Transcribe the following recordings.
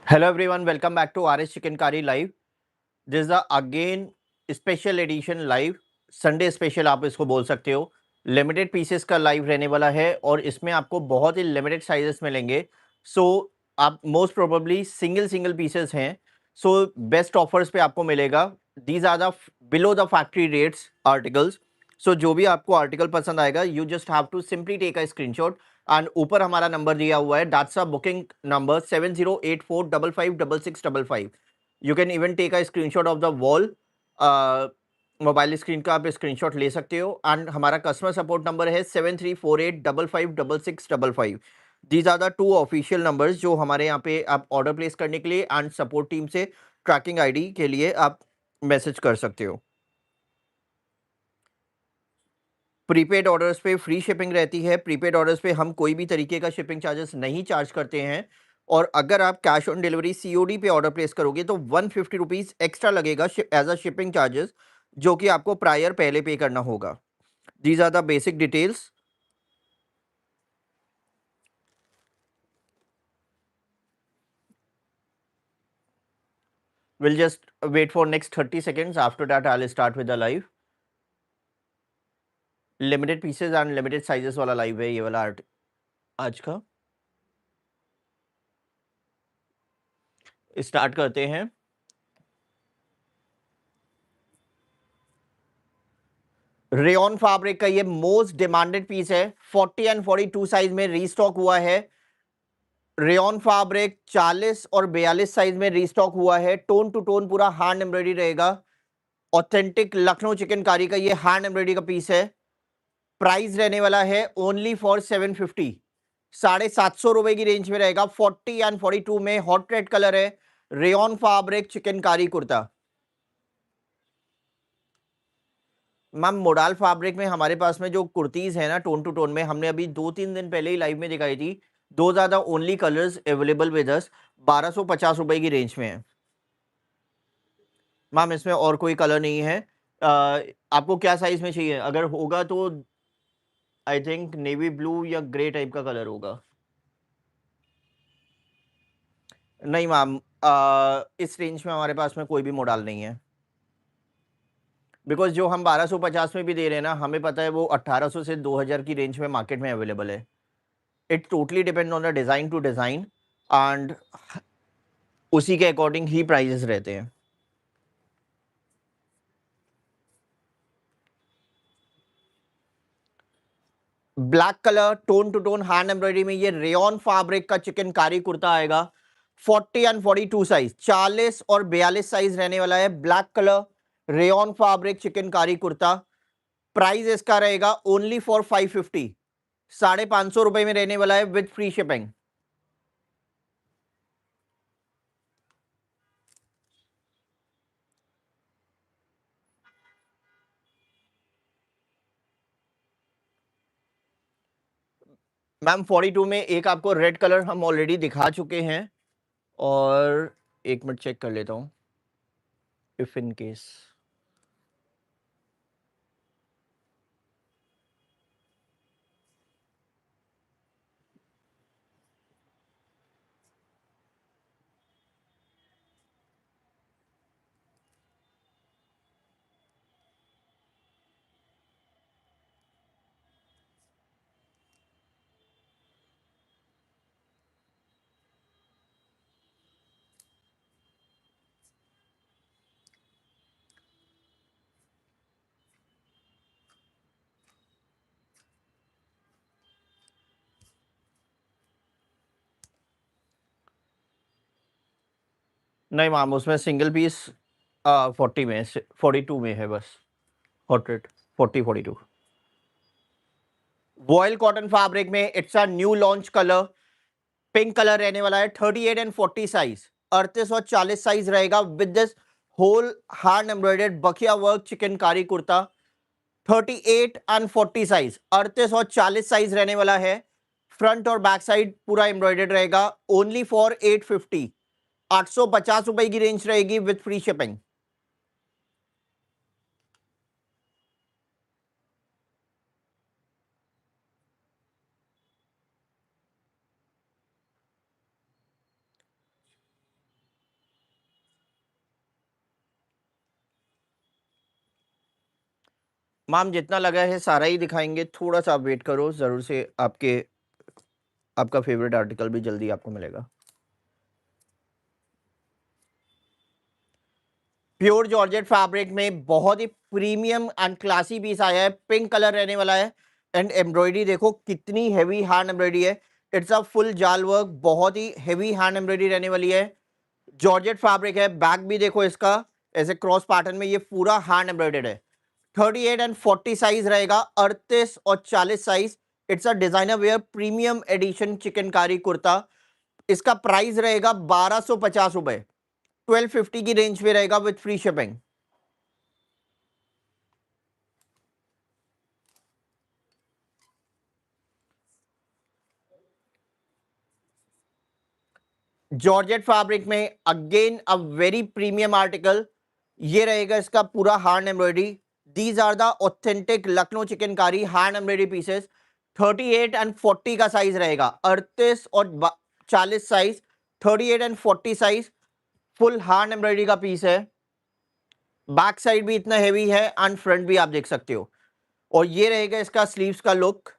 Hello everyone, welcome back to RS Chicken Curry Live. This is the again special edition live, Sunday special आप इसको बोल सकते हो। Limited pieces का live रहने वाला है और इसमें आपको बहुत ही लिमिटेड साइजेस मिलेंगे। सो आप most probably single single pieces हैं। सो बेस्ट ऑफर्स पे आपको मिलेगा। These are the below the factory rates articles. So जो भी आपको आर्टिकल पसंद आएगा, you just have to simply take a screenshot and ऊपर हमारा नंबर दिया हुआ है, that's a booking number 7084556655। You can even take a screenshot of the wall. Mobile screen का आप स्क्रीनशॉट ले सकते हो एंड हमारा कस्टमर सपोर्ट नंबर है 7348556655। These are the two official numbers जो हमारे यहाँ पे आप ऑर्डर प्लेस करने के लिए एंड सपोर्ट टीम से ट्रैकिंग आईडी के लिए आप मैसेज कर सकते हो। प्रीपेड ऑर्डर्स पे फ्री शिपिंग रहती है। प्रीपेड ऑर्डर्स पे हम कोई भी तरीके का शिपिंग चार्जेस नहीं चार्ज करते हैं। और अगर आप कैश ऑन डिलीवरी सीओडी पे ऑर्डर प्लेस करोगे तो 150 रुपीज़ एक्स्ट्रा लगेगा एज अ शिपिंग चार्जेस, जो कि आपको प्रायर पहले पे करना होगा। These are the basic details. We'll just wait for next 30 seconds. After that, I'll start with the live. Limited pieces and limited sizes वाला लाइव है ये वाला आर्ट आज का। स्टार्ट करते हैं। रेयन फैब्रिक का ये मोस्ट डिमांडेड पीस है। 40 एंड 42 साइज में रीस्टॉक हुआ है। रेयन फैब्रिक 40 और 42 साइज में रीस्टॉक हुआ है। टोन टू टोन पूरा हैंड एम्ब्रॉयडरी रहेगा। ऑथेंटिक लखनऊ चिकनकारी का ये हैंड एम्ब्रॉयडरी का पीस है। प्राइस रहने वाला है ओनली फॉर 750, 750 की रेंज में रहेगा। 40 एंड 42 में हॉट रेड कलर है। Rayon fabric chikankari kurta. Ma'am modal fabric में हमारे पास में जो कुर्तीज है ना, टोन टू टोन में, हमने अभी 2-3 दिन पहले ही लाइव में दिखाई थी। दो ज्यादा ओनली कलर्स अवेलेबल विद अस। 1250 की रेंज में है। मैम इसमें और कोई कलर नहीं है। आपको क्या साइज में चाहिए? अगर होगा तो आई थिंक नेवी ब्लू या ग्रे टाइप का कलर होगा। नहीं मैम, इस रेंज में हमारे पास में कोई भी मॉडल नहीं है। बिकॉज जो हम 1250 में भी दे रहे हैं ना, हमें पता है वो 1800 से 2000 की रेंज में मार्केट में अवेलेबल है। It totally depend on the design to design and उसी के अकॉर्डिंग ही प्राइजेस रहते हैं। Black colour tone to tone hand embroidery में ये रेयन फैब्रिक का चिकनकारी कुर्ता आएगा। 40 एंड 42 साइज, 40 और 42 साइज रहने वाला है। Black colour rayon fabric chikankari kurta. Price इसका रहेगा ओनली फॉर 550, 550 में रहने वाला है विद फ्री शिपिंग। मैम 42 में एक आपको रेड कलर हम ऑलरेडी दिखा चुके हैं, और एक मिनट चेक कर लेता हूँ इफ इन केस। नहीं मैम, उसमें सिंगल पीस 40 में 42 में है बस। Hot rate 40-42 voile cotton fabric में it's a new launch colour. Pink colour रहने वाला है। 38 एंड 40 साइज, 38 और 40 साइज रहेगा with this whole hand embroidered bakhiya work chikankari kurta. 38 and 40 size, 38 और 40 साइज रहने वाला है। फ्रंट और बैक साइड पूरा एम्ब्रॉयडर्ड रहेगा। ओनली फॉर 850, 850 की रेंज रहेगी विद फ्री शिपिंग। मैम जितना लगा है सारा ही दिखाएंगे, थोड़ा सा आप वेट करो, जरूर से आपका फेवरेट आर्टिकल भी जल्दी आपको मिलेगा। प्योर जॉर्जेट फैब्रिक में बहुत ही प्रीमियम एंड क्लासी पीस आया है, पिंक कलर रहने वाला है। एंड एम्ब्रॉयडरी देखो कितनी हैवी हैंड एम्ब्रॉयडरी है, इट्स अ फुल जाल वर्क, बहुत ही हैवी हैंड एम्ब्रॉयडरी रहने वाली है। जॉर्जेट फैब्रिक है, बैक भी देखो इसका ऐसे क्रॉस पैटर्न में, ये पूरा हैंड एम्ब्रॉयडर्ड है। 38 एंड 40 साइज रहेगा, 38 और 40 size. It's a designer wear premium addition chikankari kurta. इसका प्राइस रहेगा 1250 रुपए, 1250 की रेंज में रहेगा with free shipping. Georgette fabric में again a very premium article, ये रहेगा इसका पूरा hand embroidery. These are the authentic Lucknow chikankari hand embroidery pieces. 38 and 40 का साइज रहेगा, 38 और 40 size, 38 and 40 size, full hand embroidery का पीस है। बैक साइड भी इतना हेवी है एंड फ्रंट भी आप देख सकते हो। और ये रहेगा इसका स्लीव्स का लुक।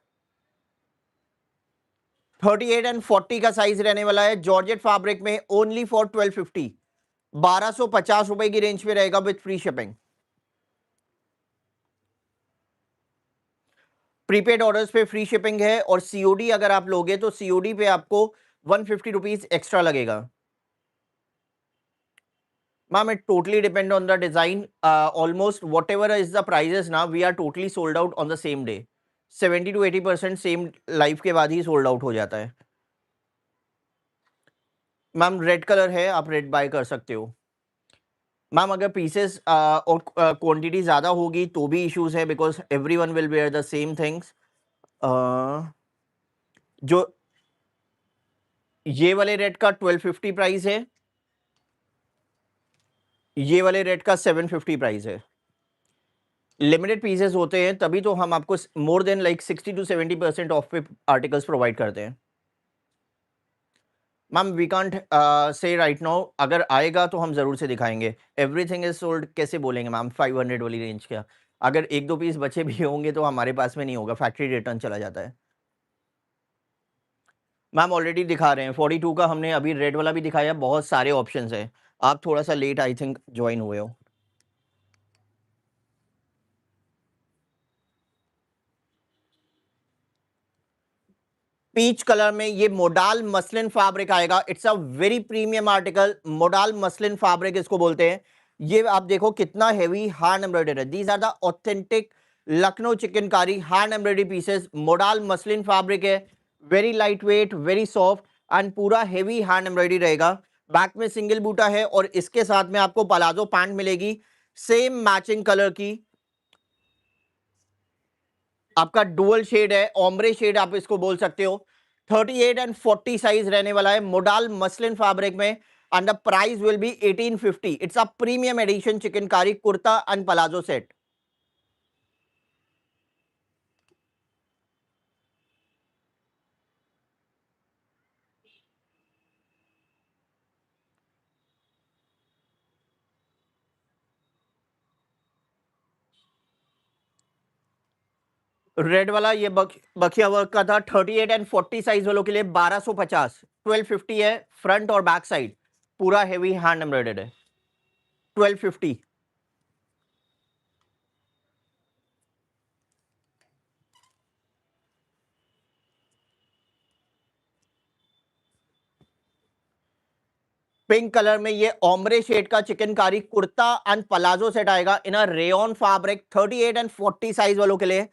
38 एंड 40 का साइज रहने वाला है, जॉर्जेट फैब्रिक में, ओनली फॉर 1250, 1250 रुपए की रेंज में रहेगा with free shipping. Prepaid orders पे फ्री शिपिंग है, और सीओडी अगर आप लोगे तो सीओडी पे आपको 150 रुपीज एक्स्ट्रा लगेगा। Ma'am it totally depend on the design, almost whatever is the prices ना, we are totally sold out on the same day. 70 to 80% same life के बाद ही सोल्ड आउट हो जाता है। मैम रेड कलर है, आप red bye कर सकते हो। मैम अगर पीसेस और क्वांटिटी ज़्यादा होगी तो भी इश्यूज है, because every one will where the same things. जो ये वाले रेड का 1250 प्राइस है, ये वाले रेड का 750 प्राइस है। लिमिटेड पीसेस होते हैं तभी तो हम आपको more than like 60 to 70% off पे आर्टिकल्स प्रोवाइड करते हैं। Ma'am we can't say right now, अगर आएगा तो हम जरूर से दिखाएंगे। एवरीथिंग इज सोल्ड कैसे बोलेंगे मैम 500 वाली रेंज का? अगर एक दो पीस बचे भी होंगे तो हमारे पास में नहीं होगा, फैक्ट्री रिटर्न चला जाता है। मैम ऑलरेडी दिखा रहे हैं 42 का, हमने अभी रेड वाला भी दिखाया, बहुत सारे ऑप्शंस हैं। आप थोड़ा सा लेट आई थिंक ज्वाइन हुए हो। पीच कलर में ये मोडाल मसलिन फैब्रिक आएगा, it's a very premium article, modal muslin fabric इसको बोलते हैं। ये आप देखो कितना हेवी हैंड एम्ब्रॉयडरी है, these are the authentic Lucknow chikankari hand embroidery pieces, modal muslin fabric है, very light weight, very soft and पूरा हेवी हैंड एम्ब्रॉयडरी रहेगा। बैक में सिंगल बूटा है और इसके साथ में आपको पलाजो पैंट मिलेगी, सेम मैचिंग कलर की, आपका डुअल शेड है, ओम्ब्रे शेड आप इसको बोल सकते हो। 38 एंड 40 साइज रहने वाला है, मोडाल मसलिन फैब्रिक में, and the price will B 1850। It's a premium addition chikankari kurta and palazzo set. Red वाला ये बखिया वर्क का था, 38 एंड 40 साइज वालों के लिए 1250, 1250 है। फ्रंट और बैक साइड पूरा हेवी हैंड एम्ब्रॉयडर्ड है, 1250। पिंक कलर में ये ओम्ब्रे शेड का chikankari kurta and palazzo set आएगा इन अ रेयन फैब्रिक, 38 एंड 40 साइज वालों के लिए,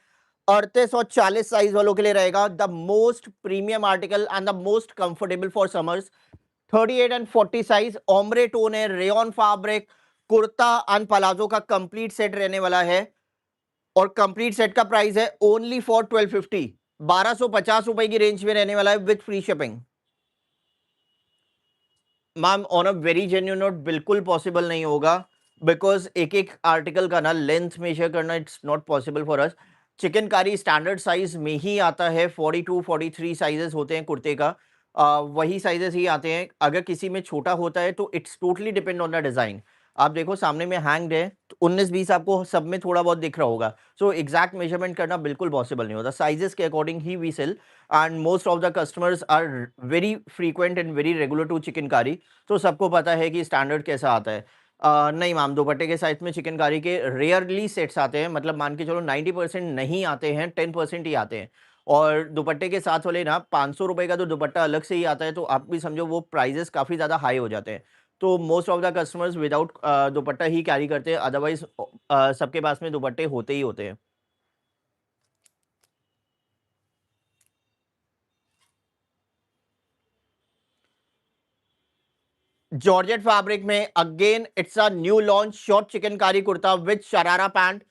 38 और 40 साइज वालों के लिए रहेगा the most premium article and the most comfortable for summers. 38 and 40 size, ombre tone है, rayon fabric, kurta and palazzo का कंप्लीट सेट रहने वाला है, और कंप्लीट सेट का प्राइस है ओनली फॉर 1250, 1250 रुपए की रेंज में रहने वाला है with free shipping. Ma'am on a very genuine note बिल्कुल पॉसिबल नहीं होगा, बिकॉज एक एक आर्टिकल का ना लेंथ मेजर करना it's not possible for us. Chikankari standard size में ही आता है, 42 43 साइजेस होते हैं कुर्ते का, वही साइजेस ही आते हैं। अगर किसी में छोटा होता है तो it's totally depend on the design. आप देखो सामने में हैंग्ड है, तो 19-20 आपको सब में थोड़ा बहुत दिख रहा होगा। सो एग्जैक्ट मेजरमेंट करना बिल्कुल पॉसिबल नहीं होता, साइजेस के अकॉर्डिंग ही we sell, and most of the customers are very frequent and very regular to chikankari, तो सबको पता है कि स्टैंडर्ड कैसा आता है। नहीं मैम, दुपट्टे के साइज में चिकनकारी के रेयरली सेट्स आते हैं, मतलब मान के चलो 90% नहीं आते हैं, 10% ही आते हैं। और दुपट्टे के साथ वाले ना 500 रुपए का तो दुपट्टा अलग से ही आता है, तो आप भी समझो वो प्राइजेस काफ़ी ज़्यादा हाई हो जाते हैं। तो most of the customers without dupatta he carry करते हैं, अदरवाइज सबके पास में दुपट्टे होते ही होते हैं। जॉर्जेट फैब्रिक में again it's a new launch short chikankari kurta with sharara pant.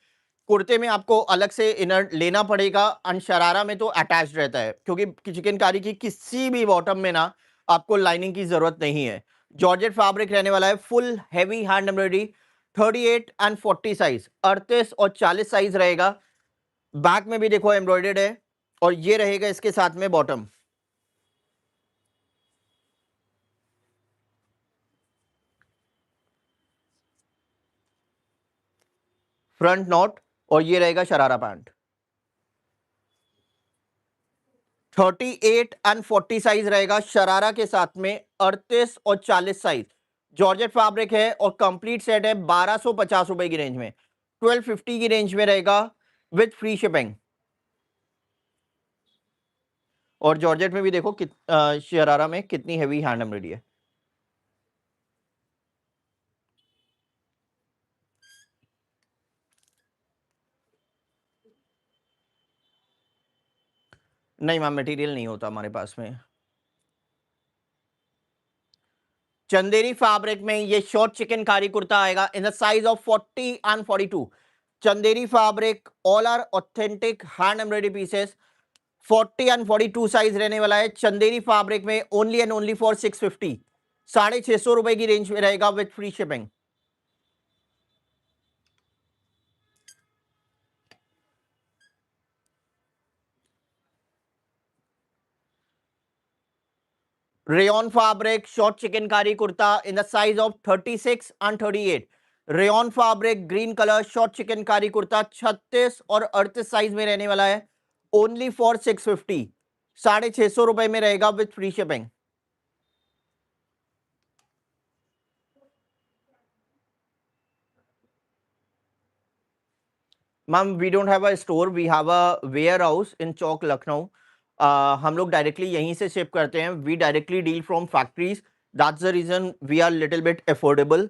कुर्ते में आपको अलग से इनर लेना पड़ेगा, एंड शरारा में तो अटैच रहता है, क्योंकि चिकनकारी की किसी भी बॉटम में ना आपको लाइनिंग की जरूरत नहीं है। जॉर्जेट फैब्रिक रहने वाला है, full heavy hand embroidery, 38 and 40 size, 38 और 40 साइज रहेगा। बैक में भी देखो एम्ब्रॉयडर्ड है, और ये रहेगा इसके साथ में बॉटम, फ्रंट नॉट, और ये रहेगा शरारा पैंट। 38 एंड 40 साइज रहेगा शरारा के साथ में, 38 और 40 साइज। जॉर्जेट फैब्रिक है और कंप्लीट सेट है 1250 रुपए की रेंज में, 1250 की रेंज में रहेगा विद फ्री शिपिंग। और जॉर्जेट में भी देखो शरारा में कितनी हैवी हैंड एम्ब्रॉयडरी है। नहीं मैम, मटेरियल नहीं होता हमारे पास में। चंदेरी फैब्रिक में ये शॉर्ट चिकनकारी कुर्ता आएगा in the size of 40 and 42। Chanderi fabric, all are authentic hand embroidery pieces, 40 and 42 size रहने वाला है चंदेरी फैब्रिक में, ओनली एंड ओनली फॉर 650, 650 रुपए की रेंज में रहेगा with free shipping. Rayon fabric short chikankari kurta in the size of 36 and 38। Rayon fabric green colour short chikankari kurta 36 और 38 size में रहने वाला है, ओनली फॉर 650, 650 रुपए में रहेगा with free shipping. Ma'am we don't have a store, we have a warehouse in Chowk Lucknow. हम लोग डायरेक्टली यहीं से शिप करते हैं, we directly deal from factories, that's the reason we are little bit affordable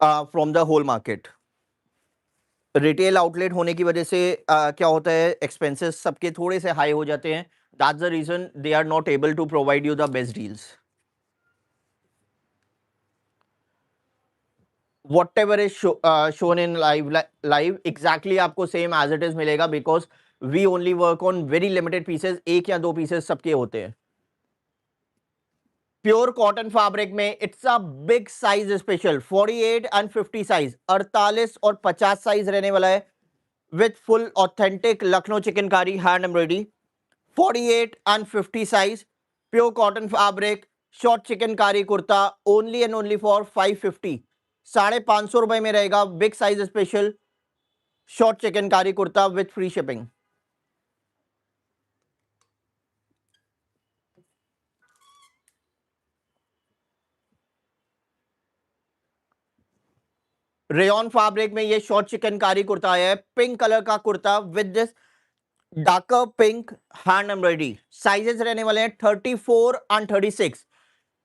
from the whole market. Retail outlet होने की वजह से क्या होता है, एक्सपेंसेस सबके थोड़े से हाई हो जाते हैं, that's the reason they are not able to provide you the best deals. whatever is shown in live exactly आपको सेम एज इट इज मिलेगा, because we only work on very limited pieces, एक या दो pieces सबके होते हैं। Pure cotton fabric में it's a big size special, 48 and 50 size, 48 और 50 साइज रहने वाला है with full authentic Lucknow chikankari hand embroidery, 48 and 50 size, pure cotton fabric, short chikankari kurta, only and only for 550, 550 रुपए में रहेगा big size special short chikankari kurta with free shipping. Rayon fabric में ये short chikankari kurta आया है, पिंक कलर का kurta with this darker pink hand embroidery. Sizes रहने वाले हैं 34 एंड 36,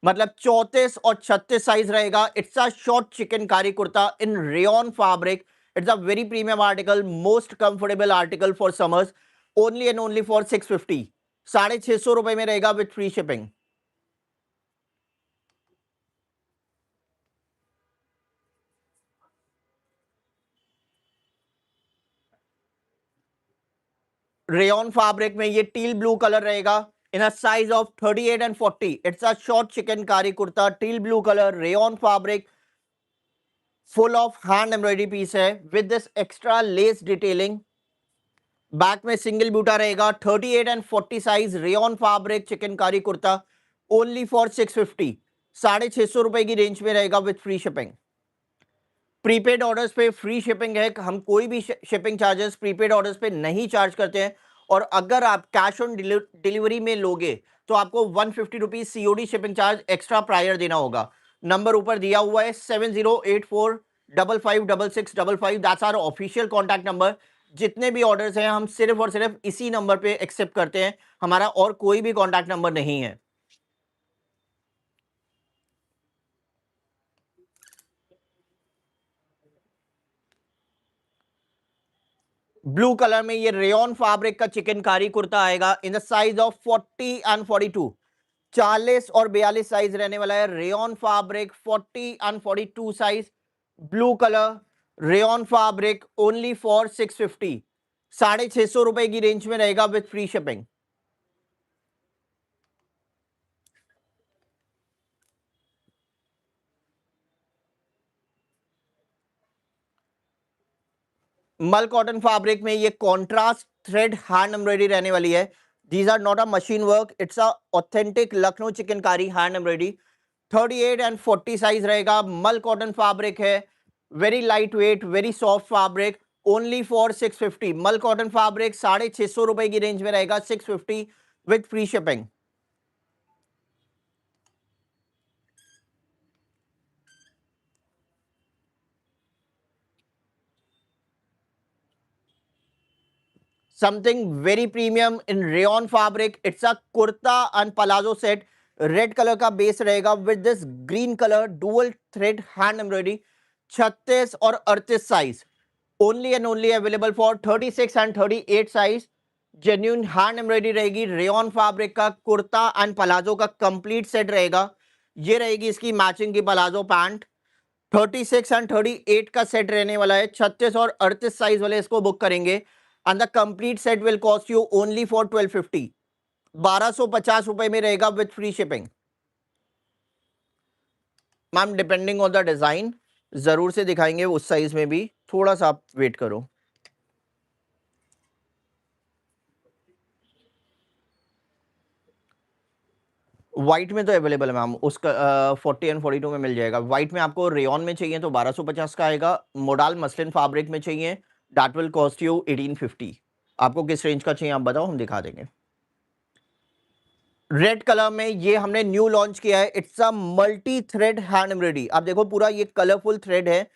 मतलब 34 और 36 साइज रहेगा। It's a short chikankari kurta in rayon fabric, it's a very premium article, most comfortable article for summers, only and only for 650, 650 रुपए में रहेगा with free shipping. Rayon fabric में ये टील ब्लू कलर रहेगा in a size of 38 and 40। It's a short chikankari kurta, teal blue colour, rayon fabric, full of hand embroidery piece है with this extra lace detailing. Back में single बूटा रहेगा, 38 and 40 size, rayon fabric chikankari kurta, only for 650, 650 रुपए की range में रहेगा with free shipping. Prepaid orders पे free shipping है, हम कोई भी शिपिंग चार्जेस प्रीपेड ऑर्डर्स पे नहीं चार्ज करते हैं। और अगर आप कैश ऑन डिलीवरी में लोगे तो आपको 150 rupees COD shipping charge extra prior देना होगा। नंबर ऊपर दिया हुआ है 7084556655, that's our official contact number. जितने भी ऑर्डर्स हैं हम सिर्फ और सिर्फ इसी नंबर पे एक्सेप्ट करते हैं, हमारा और कोई भी कॉन्टैक्ट नंबर नहीं है। ब्लू कलर में ये रेयन फैब्रिक का चिकनकारी कुर्ता आएगा in the size of 40 and 42, 40 और 42 साइज रहने वाला है। Rayon fabric 40 and 42 size, blue colour, rayon fabric, only for 650, 650 रुपए की रेंज में रहेगा with free shipping. Mul cotton fabric में ये कॉन्ट्रास्ट थ्रेड हैंड एम्ब्रॉयडरी रहने वाली है। These are not a machine work, it's a authentic Lucknow chikankari hand embroidery. 38 and 40 size रहेगा। मल कॉटन फैब्रिक है, very light weight, very soft fabric, only for 650। मल cotton fabric 650 रुपए की रेंज में रहेगा, 650 with free shipping. something very premium in rayon fabric. It's a kurta and palazzo set. Red colour का base रहेगा with this green colour dual thread hand embroidery. 36 और 38 size, only and only available for 36 and 38 size. Genuine hand embroidery रहेगी, rayon fabric का kurta and palazzo का complete set रहेगा। ये रहेगी इसकी मैचिंग की पलाजो पैंट। 36 एंड 38 का सेट रहने वाला है। 36 और 38 साइज वाले इसको बुक करेंगे and the complete set will cost you only for 1250, 1250 रुपए में रहेगा with free shipping. Ma'am depending on the design जरूर से दिखाएंगे उस साइज में भी, थोड़ा सा आप वेट करो। व्हाइट में तो अवेलेबल है मैम, उसका 40 एंड 42 में मिल जाएगा। व्हाइट में आपको रेयन में चाहिए तो 1250 का आएगा। मोडाल मसलिन फैब्रिक में चाहिए दैट विल कॉस्ट यू 1850। आपको किस रेंज का चाहिए आप बताओ, हम दिखा देंगे। रेड कलर में ये हमने न्यू लॉन्च किया है, it's a multi thread hand embroidery. आप देखो पूरा ये कलरफुल थ्रेड है।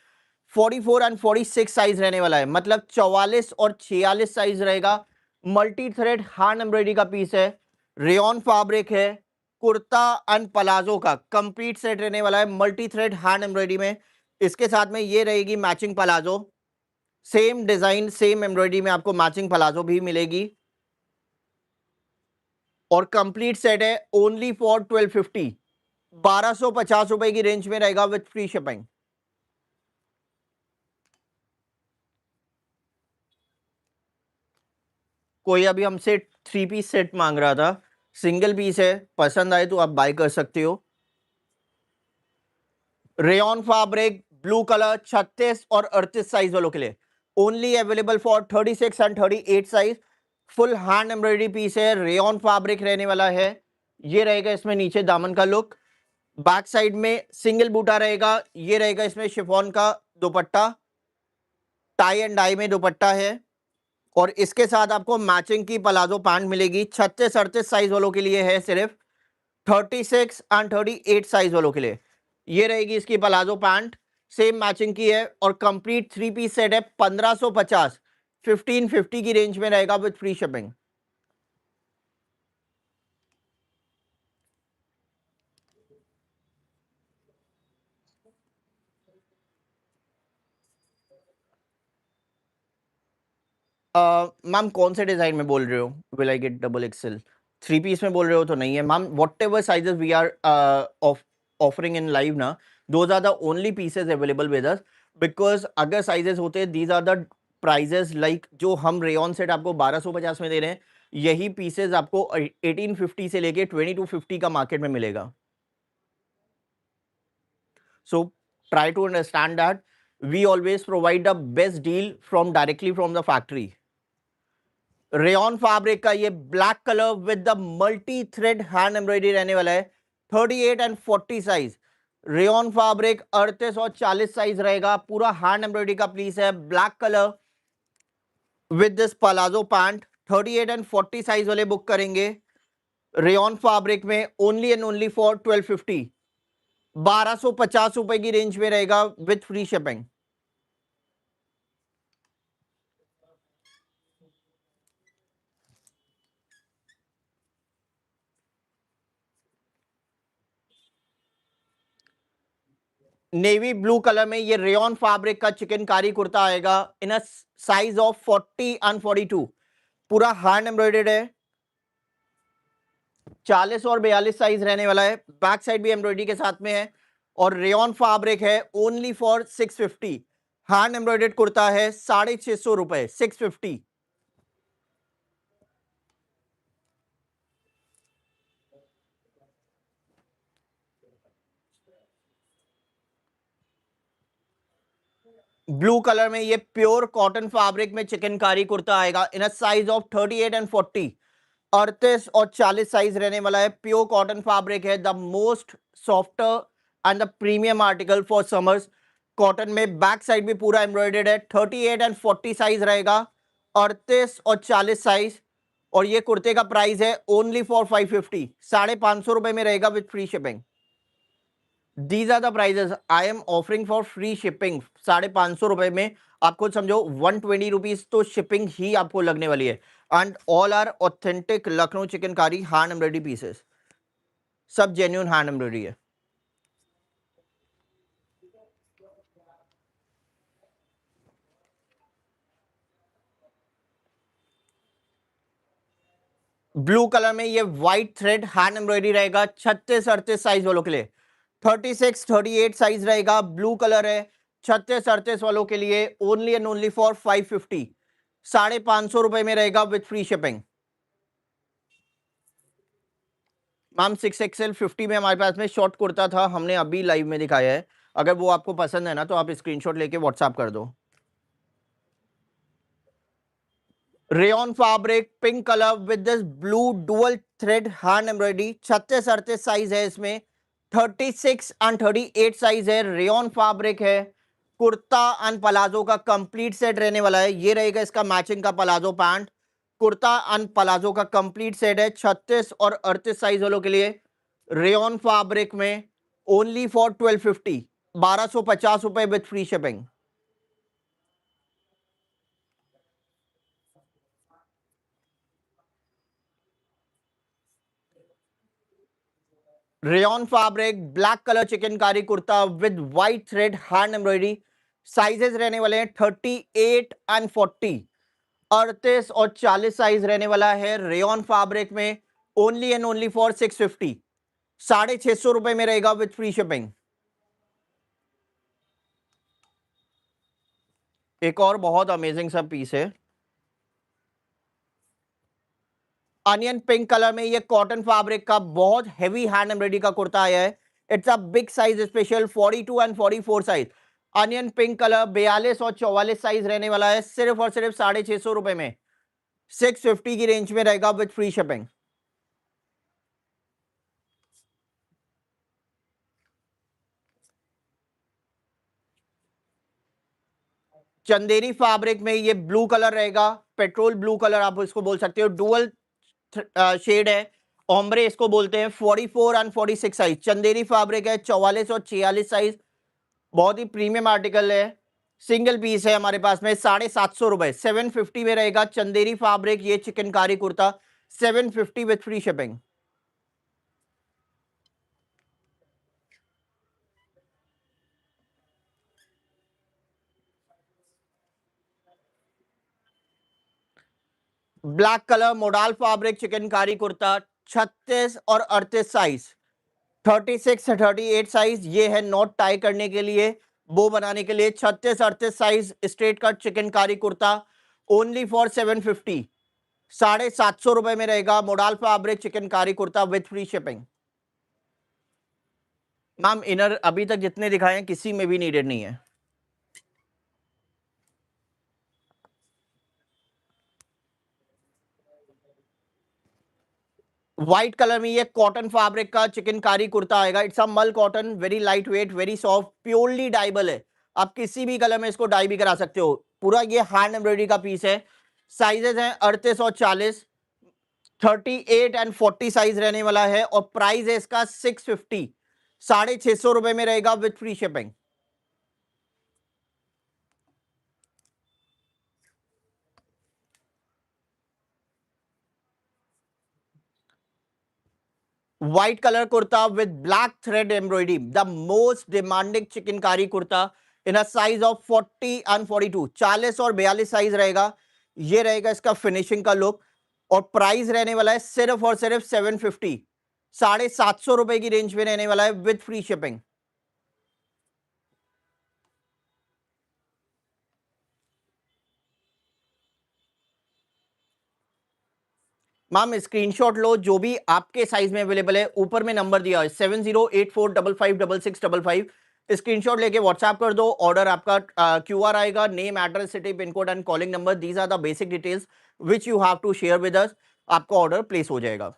44 एंड 46 साइज रहने वाला है, मतलब 44 और 46 साइज रहेगा। मल्टी थ्रेड हैंड एम्ब्रॉयडरी का पीस है, रेयन फैब्रिक है, कुर्ता एंड पलाजो का कंप्लीट सेट रहने वाला है मल्टी थ्रेड हैंड एम्ब्रॉयडरी में। इसके साथ में ये रहेगी matching palazzo, same design same embroidery में आपको मैचिंग पलाजो भी मिलेगी। और कंप्लीट सेट है ओनली फॉर 1250, 1250 रुपए की रेंज में रहेगा विथ फ्री शिपिंग। कोई अभी हमसे 3 पीस सेट मांग रहा था, सिंगल पीस है, पसंद आए तो आप बाय कर सकते हो। रेयन फैब्रिक ब्लू कलर 36 और 38 साइज वालों के लिए only available for 36 and 38 size. Full hand embroidery piece है, रेयन फैब्रिक रहने वाला है। ये रहेगा इसमें नीचे दामन का लुक, बैक साइड में सिंगल बूटा रहेगा। ये रहेगा इसमें शिफॉन का दुपट्टा, टाई एंड डाई में दुपट्टा है। और इसके साथ आपको मैचिंग की पलाजो पैंट मिलेगी। 36-38 साइज वालों के लिए है सिर्फ, 36 एंड 38 साइज वालों के लिए ये रहेगी इसकी पलाजो पैंट, सेम मैचिंग की है। और कंप्लीट 3 पीस सेट है, 1550, 1550 की रेंज में रहेगा विथ फ्री शिपिंग। मैम कौन से डिजाइन में बोल रहे हो? Will I get double XL? 3 piece में बोल रहे हो तो नहीं है मैम। Whatever sizes we are offering in live ना, those are the only pieces available with us. Because अगर साइजेस होते these are the prices, like जो हम रेयन सेट आपको 1250 में दे रहे हैं, यही पीसेस आपको 1850 से लेके 2250 का मार्केट में मिलेगा। So try to understand that we always provide the best deal from directly from the factory. Rayon fabric का ये black colour with the multi thread hand embroidery रहने वाला है। 38 and 40 size, rayon fabric 3840 size रहेगा, पूरा hand embroidery का piece है, black colour with this palazzo pant. 38 and 40 size वाले बुक करेंगे रेयन फैब्रिक में, ओनली एंड ओनली फॉर 1250, 1250 रुपए की रेंज में रहेगा with free shipping. Navy blue colour में ये रेयन फैब्रिक का चिकनकारी कुर्ता आएगा इन अ साइज ऑफ 40 एंड 42, पूरा हैंड एम्ब्रॉयडर्ड है, 40 और 42 साइज रहने वाला है, बैक साइड भी एम्ब्रॉयडरी के साथ में है, और रेयन फैब्रिक है only for 650, hand embroidered kurta है 650 रुपए, 650। ब्लू कलर में ये प्योर कॉटन फैब्रिक में चिकनकारी कुर्ता आएगा इन अ साइज ऑफ 38 एंड 40, 38 और 40 साइज रहने वाला है, प्योर कॉटन फैब्रिक है, the most softer and the premium article for summers. Cotton में बैक साइड भी पूरा एम्ब्रॉयडर्ड है, 38 एंड 40 साइज रहेगा, 38 और 40 साइज। और ये कुर्ते का प्राइस है ओनली फॉर 550, 550 रुपए में रहेगा with free shipping. These are the prices I am offering for free shipping. 550 रुपए में आप खुद समझो 120 रुपीज तो शिपिंग ही आपको लगने वाली है। And all are authentic Lucknow chikankari hand embroidery pieces, सब जेन्युइन हैंड एम्ब्रॉयडरी है। ब्लू कलर में ये व्हाइट थ्रेड हैंड एम्ब्रॉयडरी रहेगा 36-38 साइज वालों के लिए, 36-38 साइज रहेगा, ब्लू कलर है, 36-38 वालों के लिए ओनली एंड ओनली फॉर 550, 550 रुपए में रहेगा with free shipping. Ma'am 6XL 50 में हमारे पास में शॉर्ट कुर्ता था, हमने अभी लाइव में दिखाया है, अगर वो आपको पसंद है ना तो आप स्क्रीनशॉट लेके व्हाट्सएप कर दो। Rayon fabric pink colour with this blue dual thread hand embroidery, 36-38 size है इसमें, 36 एंड 38 साइज है, रेयन फैब्रिक है, कुर्ता एंड पलाजो का कंप्लीट सेट रहने वाला है। ये रहेगा इसका मैचिंग का palazzo pant, kurta and palazzo का कंप्लीट सेट है 36 और 38 साइज वालों के लिए, रेयन फैब्रिक में, ओनली फॉर 1250, 1250 रुपए with free shipping. Rayon fabric black colour chikankari kurta with white thread hand embroidery, sizes रहने वाले हैं 38 एंड 40, 38 और 40 साइज रहने वाला है, रेयन फैब्रिक में, ओनली एंड ओनली फॉर 650, 650 रुपए में रहेगा विथ फ्री शिपिंग। एक और बहुत अमेजिंग सा पीस है, अनियन पिंक कलर में, ये कॉटन फैब्रिक का बहुत हेवी हैंड एम्ब्रॉयडरी का कुर्ता आया है, it's a big size special 42 and 44 size, onion pink colour 42 और 44 साइज रहने वाला है, सिर्फ और सिर्फ 650 रुपए में, 650 की रेंज में रहेगा with free shipping. Chanderi fabric में ये ब्लू कलर रहेगा, पेट्रोल ब्लू कलर आप इसको बोल सकते हो, डुअल शेड है, ओम्ब्रे इसको बोलते हैं, 44 एंड 46 साइज चंदेरी फैब्रिक है, 44 और 46 साइज, बहुत ही प्रीमियम आर्टिकल है, सिंगल पीस है हमारे पास में, 750 रुपए, 750 में रहेगा चंदेरी फैब्रिक ये chikankari kurta, 750 with free shipping. Black colour modal fabric chikankari kurta, 36 और 38 साइज, 36 38 साइज, ये है नॉट टाई करने के लिए, बो बनाने के लिए, 36 38 size straight cut chikankari kurta, only for 750, 750 रुपए में रहेगा modal fabric chikankari kurta with free shipping. Ma'am inner अभी तक जितने दिखाए हैं किसी में भी नीडेड नहीं है। व्हाइट कलर में ये कॉटन फैब्रिक का चिकनकारी कुर्ता आएगा। It's a mul cotton, very light weight, very soft, purely dyeable है। आप किसी भी कलर में इसको डाई भी करा सकते हो। पूरा ये हैंड एम्ब्रॉयडरी का पीस है। साइजेस हैं 38 और 40, 38 एंड 40 साइज रहने वाला है। और प्राइस है इसका 650, 650 रुपए में रहेगा with free shipping. White colour kurta with black thread embroidery, the most demanding chikankari kurta in a size of 40 and 42, 40 और 42 साइज रहेगा। ये रहेगा इसका फिनिशिंग का लुक। और प्राइस रहने वाला है सिर्फ और सिर्फ 750, 750 रुपए की रेंज में रहने वाला है with free shipping. Ma'am screenshot लो, जो भी आपके साइज में अवेलेबल है। ऊपर में नंबर दिया है 7084555655। स्क्रीनशॉट लेके व्हाट्सएप कर दो। ऑर्डर आपका QR आएगा, name, address, city, pin code and calling number, these are the basic details which you have to share with us. आपका ऑर्डर प्लेस हो जाएगा।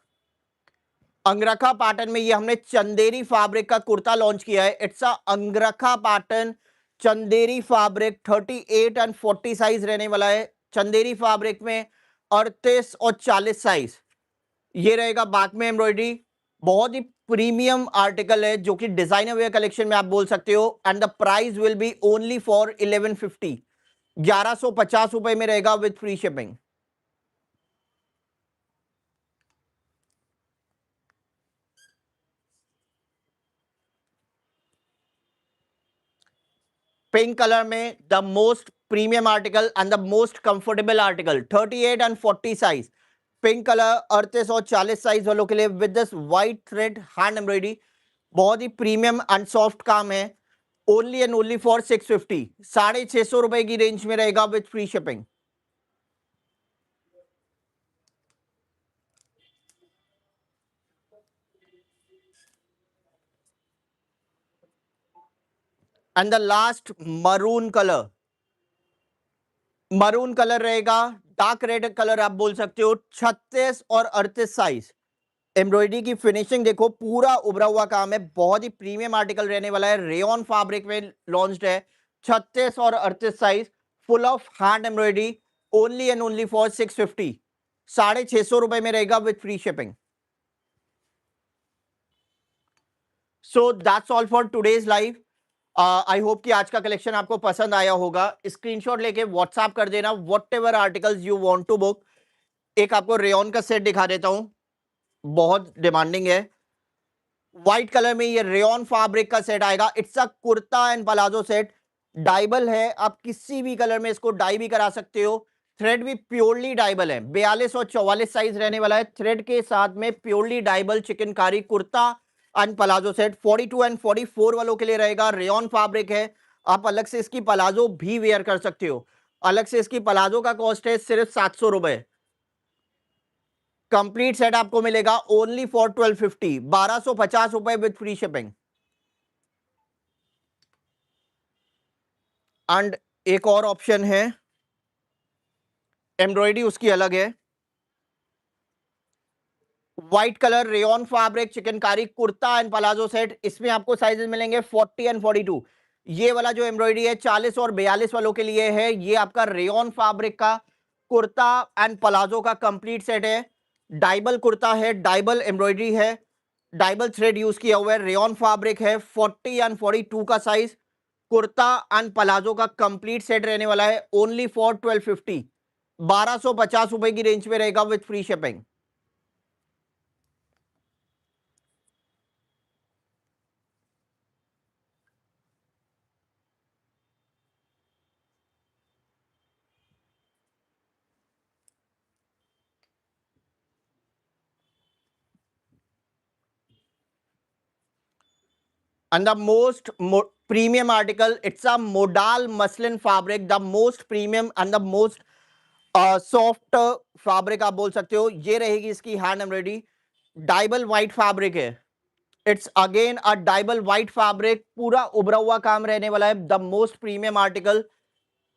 अंगरखा पैटर्न में ये हमने चंदेरी फैब्रिक का कुर्ता लॉन्च किया है। It's a अंगरखा pattern Chanderi fabric, 38 and 40 size रहने वाला है। चंदेरी फैब्रिक में 38 और 40 साइज। ये रहेगा बैक में एम्ब्रॉयडरी। बहुत ही प्रीमियम आर्टिकल है, जो कि डिजाइनर वेयर कलेक्शन में आप बोल सकते हो। And the price will be only for 1150, 1150 रुपए में रहेगा विद फ्री शिपिंग। पिंक कलर में the most premium article and the most comfortable article, 38 and 40 size. Pink colour 38 और 40 साइज वालों के लिए with this white thread hand embroidery. बहुत ही प्रीमियम एंड सॉफ्ट काम है। ओनली एंड ओनली फॉर 650, 650 रुपए की रेंज में रहेगा with free shipping. And the last maroon colour, maroon colour रहेगा, डार्क रेड कलर आप बोल सकते हो। 36 और 38 साइज। एम्ब्रॉयडरी की फिनिशिंग देखो, पूरा उभरा हुआ काम है। बहुत ही प्रीमियम आर्टिकल रहने वाला है। रेयन फैब्रिक में लॉन्च्ड है। 36 और 38 size, full of hand embroidery. Only and only for 650, 650 रुपए में रहेगा with free shipping. So that's all for today's live. I hope कि आज का कलेक्शन आपको पसंद आया होगा। स्क्रीनशॉट लेके व्हाट्सएप कर देना whatever articles you want to book. एक आपको रेयन का सेट दिखा देता हूं, बहुत डिमांडिंग है। व्हाइट कलर में ये रेयन फैब्रिक का सेट आएगा। It's a kurta and palazzo set. Dyeable है, आप किसी भी कलर में इसको डाई भी करा सकते हो। थ्रेड भी प्योरली डाइबल है। 42 और 44 साइज रहने वाला है। थ्रेड के साथ में purely dyeable chikankari kurta and palazzo set 42 and 44 वालों के लिए रहेगा। रेयन फैब्रिक है। आप अलग से इसकी पलाजो भी वेयर कर सकते हो। अलग से इसकी पलाजो का कॉस्ट है सिर्फ 700 रुपए। कंप्लीट सेट आपको मिलेगा ओनली फॉर 1250, 1250 रुपए विद फ्री शिपिंग। एंड एक और ऑप्शन है, एम्ब्रॉयडरी उसकी अलग है। White colour rayon fabric chikankari kurta and palazzo set. इसमें आपको साइजेस मिलेंगे 40 एंड 42। ये वाला जो एम्ब्रॉयडरी है 40 और 42 वालों के लिए है। ये आपका रेयन फैब्रिक का कुर्ता एंड पलाजो का कंप्लीट सेट है। डाइबल कुर्ता है, डाइबल एम्ब्रॉयडरी है, डाइबल थ्रेड यूज किया हुआ है। रेयन फैब्रिक है, 40 एंड 42 का साइज। कुर्ता एंड पलाजो का कंप्लीट सेट रहने वाला है ओनली फॉर 1250, 1250 रुपए की रेंज में रहेगा with free shipping. And the most premium article, it's a modal muslin fabric, the most premium and the most soft fabric आप बोल सकते हो। ये रहेगी इसकी hand embroidery. Dyeable white fabric है। It's again a dyeable white fabric, पूरा उभरा हुआ काम रहने वाला है। The most premium article.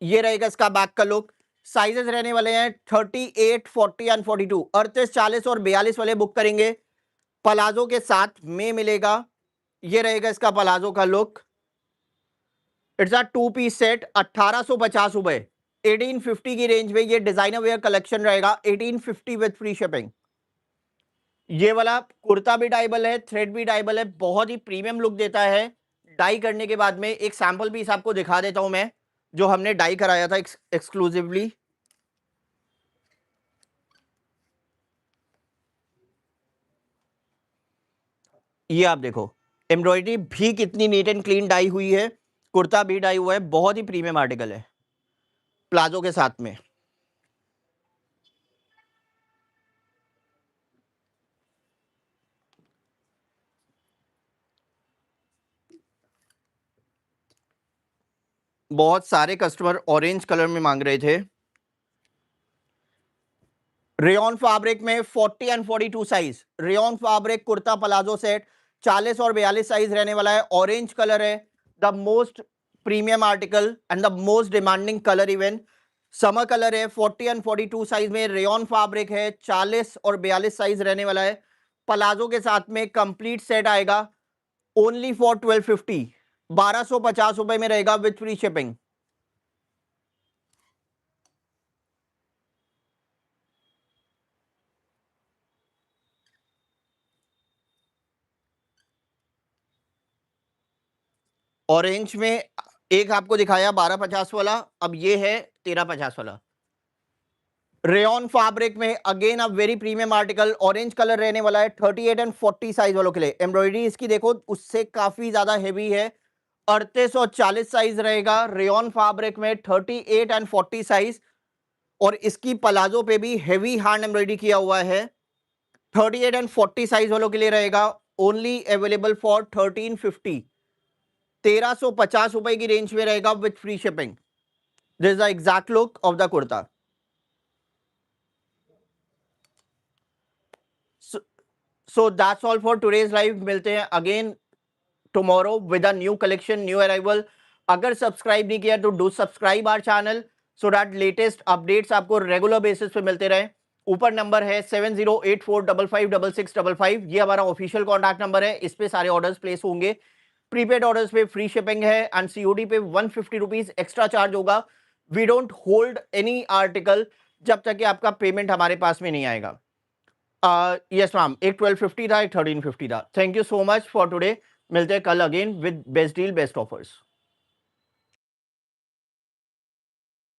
ये रहेगा इसका बैक का लुक। साइजेस रहने वाले हैं 38, 40 एंड 42। 38, 40 और 42 वाले बुक करेंगे। पलाजो के साथ में मिलेगा, ये रहेगा इसका पलाजो का look. It's a 2 piece set, 1850 रुपए, 1850 की रेंज में ये डिजाइनर वेयर कलेक्शन रहेगा, 1850 विद फ्री शिपिंग। ये वाला कुर्ता भी डाइबल है, थ्रेड भी डाइबल है, बहुत ही प्रीमियम लुक देता है। डाई करने के बाद में एक सैंपल पीस आपको दिखा देता हूं मैं, जो हमने डाई कराया था एक्सक्लूसिवली। ये आप देखो, एम्ब्रॉयडरी भी कितनी नीट एंड क्लीन डाई हुई है, कुर्ता भी डाई हुआ है, बहुत ही प्रीमियम आर्टिकल है प्लाजो के साथ में। बहुत सारे कस्टमर ऑरेंज कलर में मांग रहे थे। रेयॉन फैब्रिक में 40 and 42 size, rayon fabric kurta palazzo set 40 और 42 साइज रहने वाला है। ऑरेंज कलर है, the most premium article and the most demanding colour even. Summer colour है, 40 एंड 42 साइज में रेयॉन फैब्रिक है, 40 और 42 साइज रहने वाला है। पलाजो के साथ में कंप्लीट सेट आएगा ओनली फॉर 1250, 1250 रुपए में रहेगा विथ फ्री शिपिंग। ऑरेंज में एक आपको दिखाया 1250 वाला, अब ये है 1350 वाला। रेयॉन फैब्रिक में again a very premium article, orange colour रहने वाला है 38 एंड 40 साइज वालों के लिए। एम्ब्रॉयडरी इसकी देखो उससे काफी ज्यादा हेवी है, 38 और 40 साइज रहेगा रेयॉन फैब्रिक में, 38 एंड 40 साइज। और इसकी पलाजो पे भी हेवी हैंड एम्ब्रॉयडरी किया हुआ है, 38 एंड 40 साइज वालों के लिए रहेगा ओनली अवेलेबल फॉर 1350, 1350 रुपए की रेंज में रहेगा with free shipping. This is the exact look of the kurta. So that's all for today's live. मिलते हैं again tomorrow with a new collection, new arrival. अगर सब्सक्राइब नहीं किया तो do subscribe our channel so that latest updates आपको regular basis पे मिलते रहे। ऊपर नंबर है 7084556655, ये हमारा ऑफिशियल कॉन्टैक्ट नंबर है, इस पे सारे ऑर्डर्स प्लेस होंगे। प्रीपेड ऑर्डर्स पे फ्री शिपिंग है एंड सीओडी पे 150 रुपीज एक्स्ट्रा चार्ज होगा। We don't hold any article जब तक कि आपका पेमेंट हमारे पास में नहीं आएगा। यस मैम, एक 1250 था, एक 1350 था। Thank you so much for today. मिलते हैं कल again with best deal best offers.